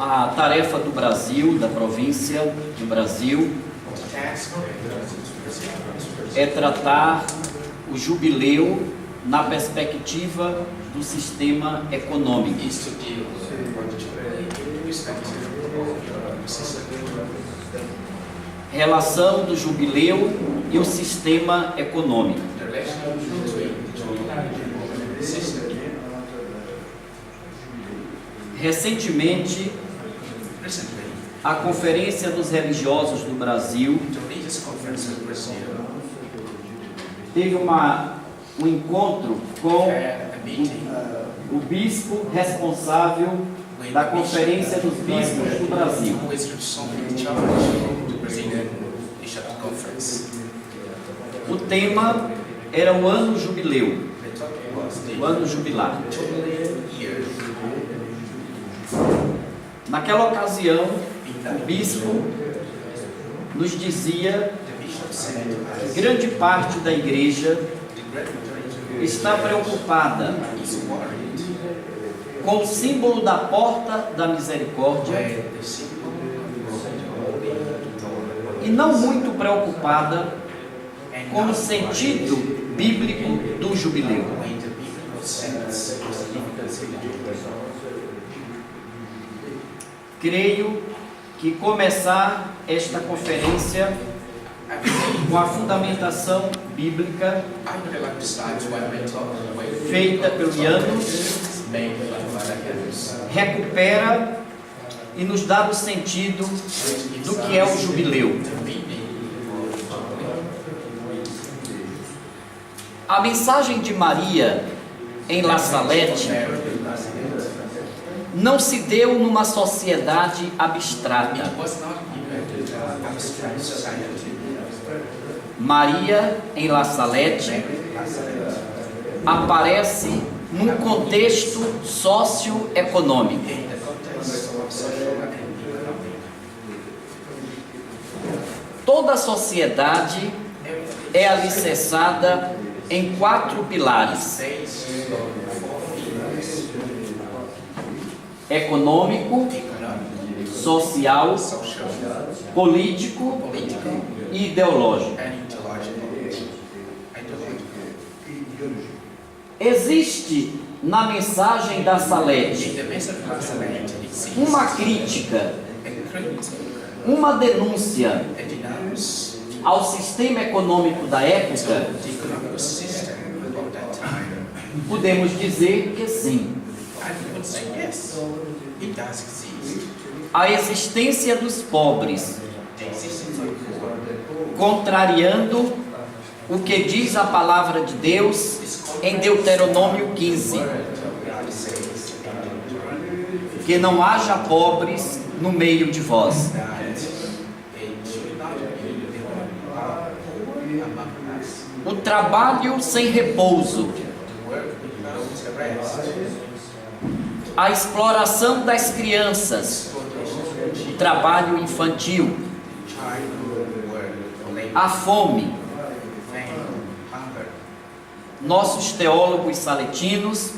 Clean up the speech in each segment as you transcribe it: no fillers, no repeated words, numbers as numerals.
A tarefa do Brasil, da província do Brasil, é tratar o jubileu na perspectiva do sistema econômico. Relação do jubileu e o sistema econômico. Recentemente, a Conferência dos Religiosos do Brasil teve um encontro com o bispo responsável da Conferência dos Bispos do Brasil. O tema era o ano jubileu, o ano jubilar. Naquela ocasião, o bispo nos dizia que grande parte da igreja está preocupada com o símbolo da porta da misericórdia e não muito preocupada com o sentido bíblico do jubileu. Creio que começar esta conferência com a fundamentação bíblica feita pelo Janus recupera e nos dá o sentido do que é o jubileu. A mensagem de Maria em La Salette não se deu numa sociedade abstrata. Maria em La Salette aparece num contexto socioeconômico. Toda a sociedade é alicerçada em 4 pilares: econômico, social, político e ideológico. Existe na mensagem da Salette uma crítica, uma denúncia ao sistema econômico da época? Podemos dizer que sim. A existência dos pobres, contrariando o que diz a palavra de Deus em Deuteronômio 15, que não haja pobres no meio de vós. O trabalho sem repouso, a exploração das crianças, o trabalho infantil, a fome. Nossos teólogos saletinos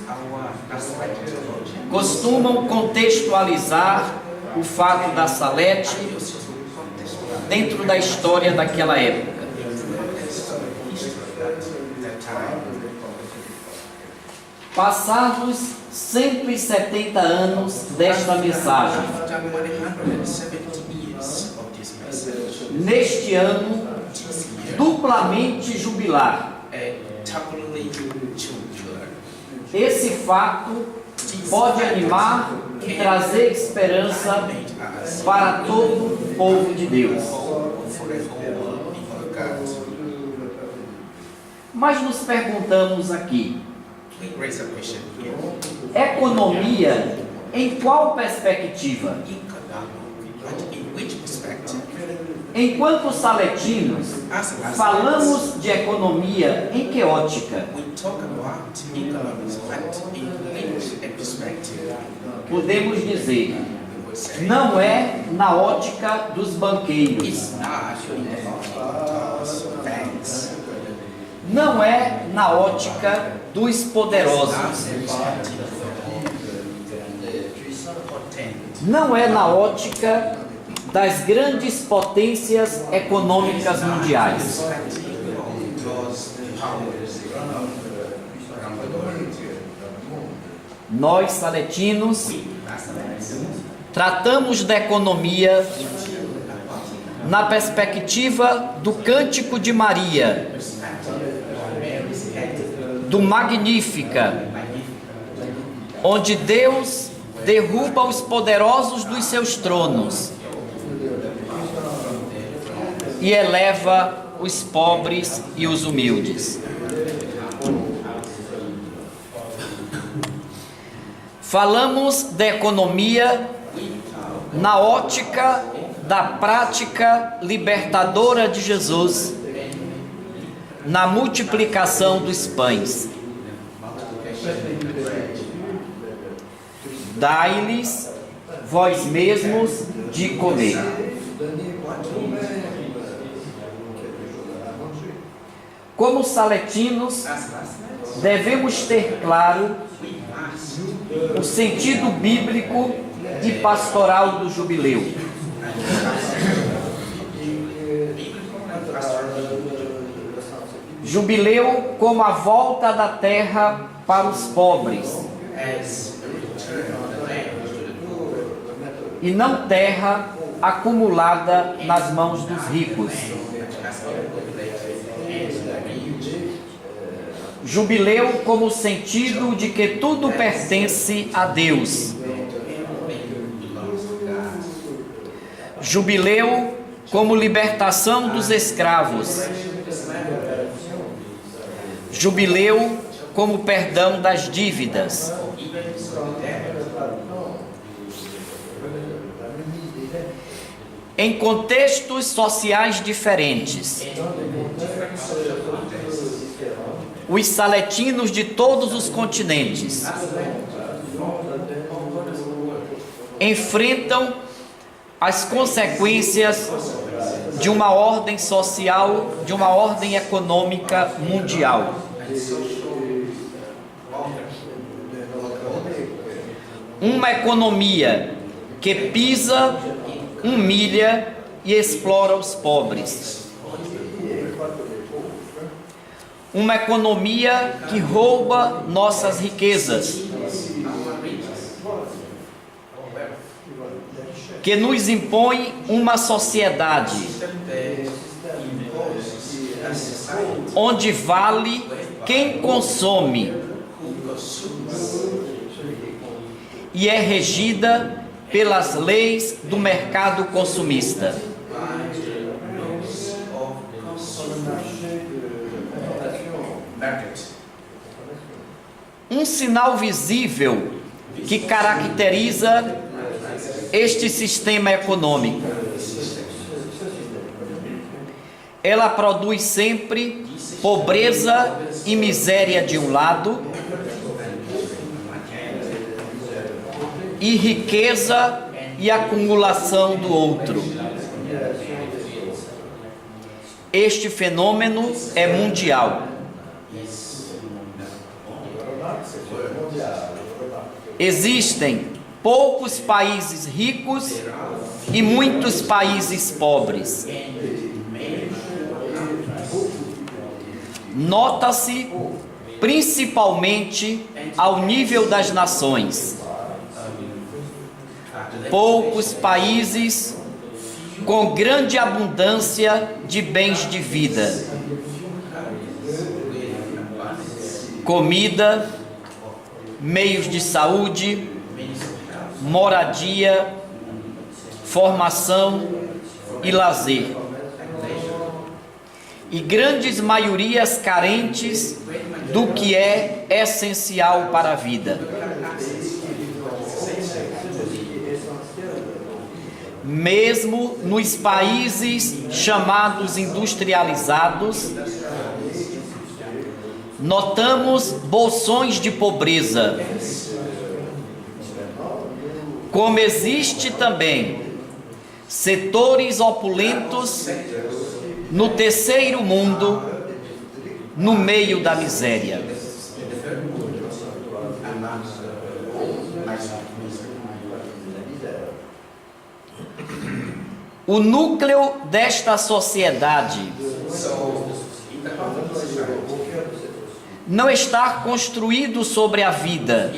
costumam contextualizar o fato da Salette dentro da história daquela época. Passados 170 anos desta mensagem, neste ano duplamente jubilar, esse fato pode animar e trazer esperança para todo o povo de Deus. Mas nos perguntamos aqui: economia em qual perspectiva? Enquanto saletinos, falamos de economia em que ótica? Podemos dizer, não é na ótica dos banqueiros, não é na ótica dos poderosos, não é na ótica das grandes potências econômicas mundiais. Nós, saletinos, tratamos da economia na perspectiva do Cântico de Maria, do Magnífica, onde Deus derruba os poderosos dos seus tronos e eleva os pobres e os humildes. Falamos da economia na ótica da prática libertadora de Jesus, na multiplicação dos pães. Dai-lhes vós mesmos de comer. Como saletinos, devemos ter claro o sentido bíblico e pastoral do jubileu. Jubileu como a volta da terra para os pobres, e não terra acumulada nas mãos dos ricos. Jubileu como sentido de que tudo pertence a Deus. Jubileu como libertação dos escravos. Jubileu como perdão das dívidas. Em contextos sociais diferentes, os saletinos de todos os continentes enfrentam as consequências de uma ordem social, de uma ordem econômica mundial. Uma economia que pisa, humilha e explora os pobres. Uma economia que rouba nossas riquezas, que nos impõe uma sociedade onde vale quem consome e é regida pelas leis do mercado consumista. Um sinal visível que caracteriza este sistema econômico: ela produz sempre pobreza e miséria de um lado e riqueza e acumulação do outro. Este fenômeno é mundial. Existem poucos países ricos e muitos países pobres. Nota-se principalmente ao nível das nações. Poucos países com grande abundância de bens de vida, comida, meios de saúde, moradia, formação e lazer. E grandes maiorias carentes do que é essencial para a vida. Mesmo nos países chamados industrializados, notamos bolsões de pobreza. Como existe também setores opulentos no terceiro mundo, no meio da miséria. O núcleo desta sociedade não está construído sobre a vida,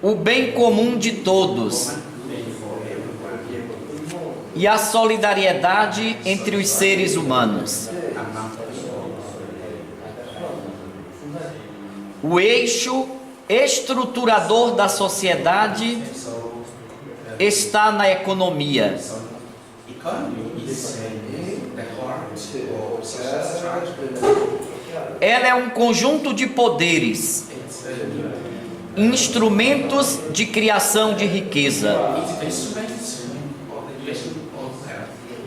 o bem comum de todos e a solidariedade entre os seres humanos. O eixo estruturador da sociedade está na economia. Ela é um conjunto de poderes, instrumentos de criação de riqueza.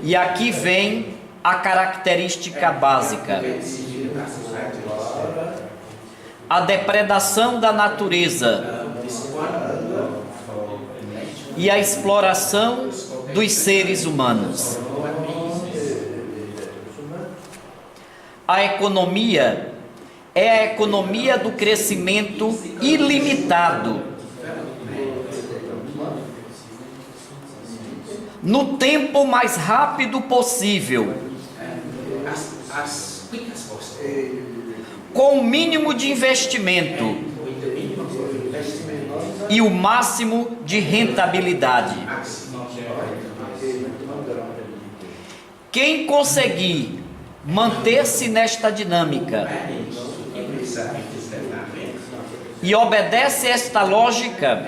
E aqui vem a característica básica: a depredação da natureza e a exploração dos seres humanos. A economia é a economia do crescimento ilimitado, no tempo mais rápido possível, com o mínimo de investimento e o máximo de rentabilidade. Quem conseguir manter-se nesta dinâmica e obedece esta lógica,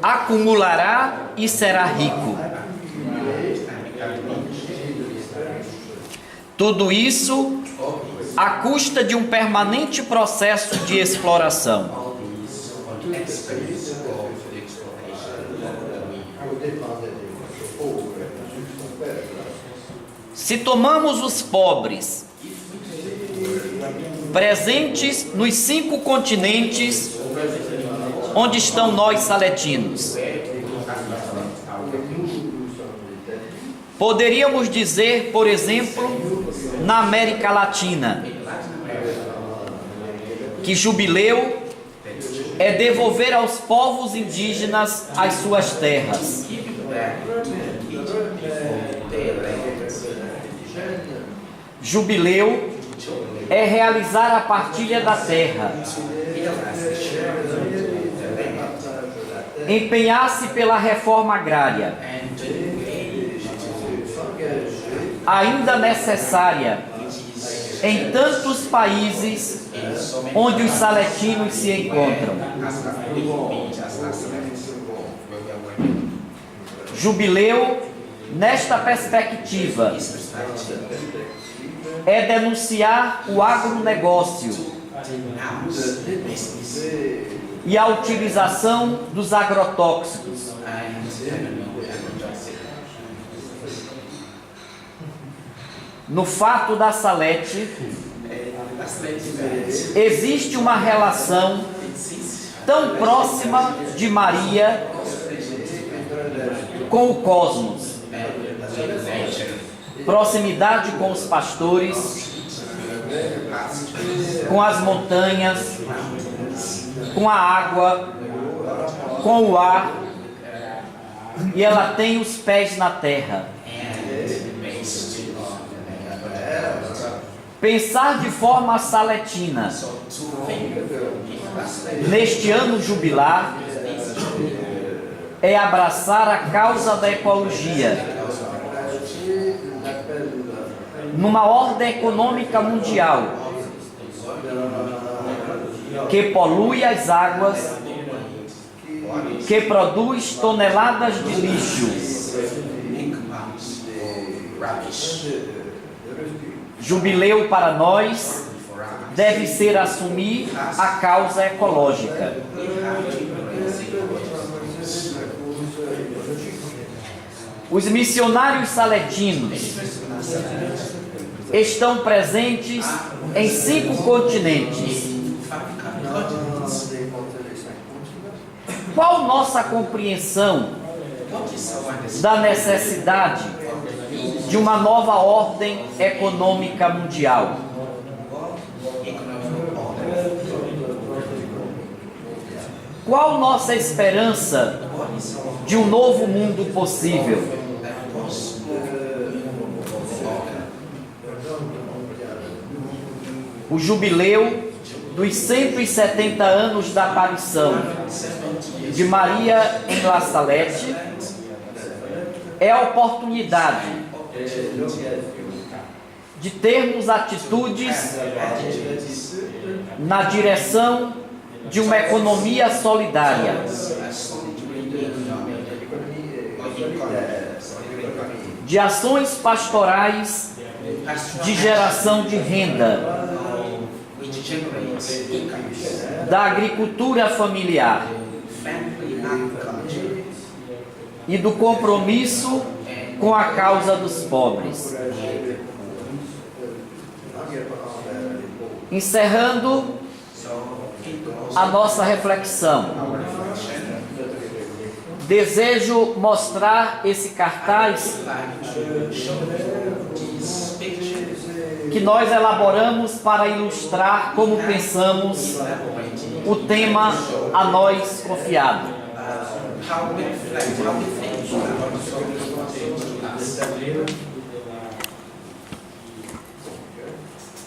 acumulará e será rico. Tudo isso à custa de um permanente processo de exploração. Se tomamos os pobres, presentes nos 5 continentes onde estão nós saletinos, poderíamos dizer, por exemplo, na América Latina, que jubileu é devolver aos povos indígenas as suas terras. Jubileu é realizar a partilha da terra, empenhar-se pela reforma agrária, ainda necessária em tantos países onde os saletinos se encontram. Jubileu, nesta perspectiva, é denunciar o agronegócio e a utilização dos agrotóxicos. No fato da Salete, existe uma relação tão próxima de Maria com o cosmos. Proximidade com os pastores, com as montanhas, com a água, com o ar, e ela tem os pés na terra. Pensar de forma saletina, neste ano jubilar, é abraçar a causa da ecologia, numa ordem econômica mundial que polui as águas, que produz toneladas de lixo. Jubileu para nós deve ser assumir a causa ecológica. Os missionários saletinos estão presentes em 5 continentes. Qual nossa compreensão da necessidade de uma nova ordem econômica mundial? Qual nossa esperança de um novo mundo possível? O jubileu dos 170 anos da aparição de Maria em La Salette é a oportunidade de termos atitudes na direção de uma economia solidária, de ações pastorais de geração de renda, da agricultura familiar e do compromisso com a causa dos pobres. Encerrando a nossa reflexão, desejo mostrar esse cartaz que nós elaboramos para ilustrar como pensamos o tema a nós confiado.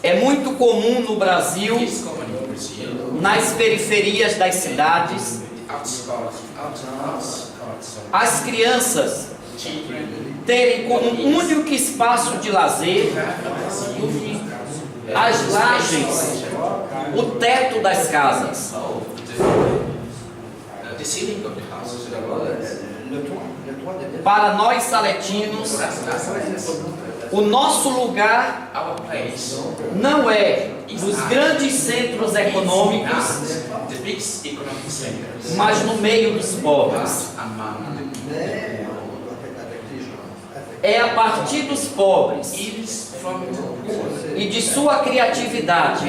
É muito comum no Brasil, nas periferias das cidades, as crianças terem como único espaço de lazer as lajes, o teto das casas. Para nós saletinos, o nosso lugar não é nos grandes centros econômicos, mas no meio dos pobres. É a partir dos pobres e de sua criatividade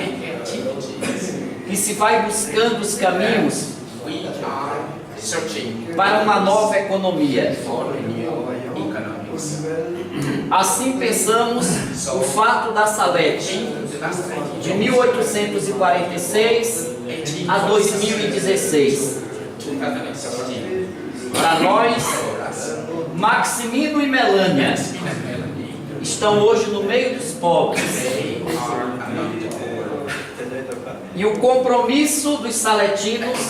que se vai buscando os caminhos para uma nova economia. Assim pensamos o fato da Salette, de 1846 a 2016. Para nós, Maximino e Melânia estão hoje no meio dos pobres. E o compromisso dos saletinos,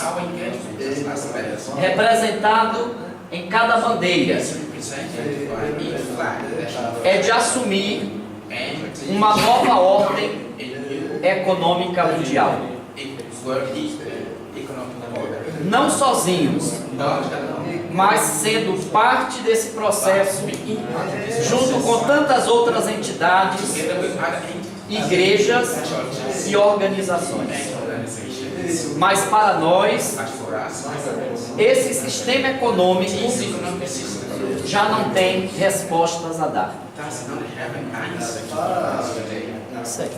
representado em cada bandeira, é de assumir uma nova ordem econômica mundial. Não sozinhos, mas sendo parte desse processo, junto com tantas outras entidades, igrejas e organizações. Mas para nós, esse sistema econômico já não tem respostas a dar. Isso aí.